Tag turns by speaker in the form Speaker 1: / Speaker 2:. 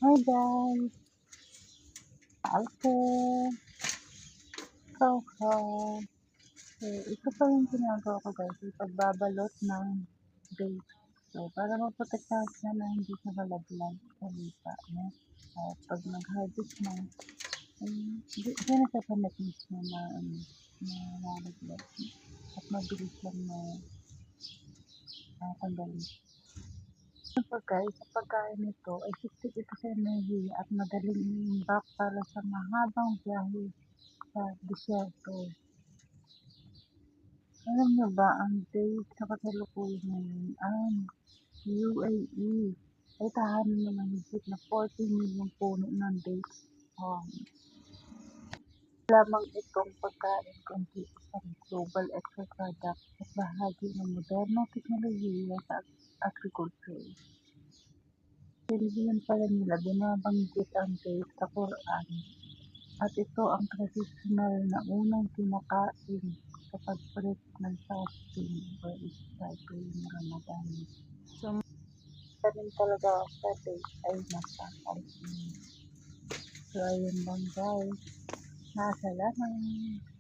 Speaker 1: Hi guys! Okay. Coco. So, ito pa yung ginagawa ko guys, yung pagbabalot ng bait. So, para maprotektahan siya na hindi siya malaglag sa lupa. No? At pag nag-harvest na, diyan na siya connect mismo na nalaglag. At mabilis lang na tanggalin. So guys, sa pagkain nito ay siktik ito sa enerhiya at madaling i-imbak para sa mahabang biyahe sa disyerto. Alam niyo ba ang date sa kasalukuyan ngayon ang UAE ay tahanan ng mahigit na 40 milyong puno ng dates. Lamang itong pagkain kundi isang global export product at bahagi ng modernong teknolohiya sa agriculture. Relihiyon pala nila binabanggit ang dates sa Quran at ito ang tradisyonal na unang kinakain kapag palit ng fasting or iftar tuwing Ramadan. So, rin talaga sa date ay nasa So, ayun lang guys. Salamat.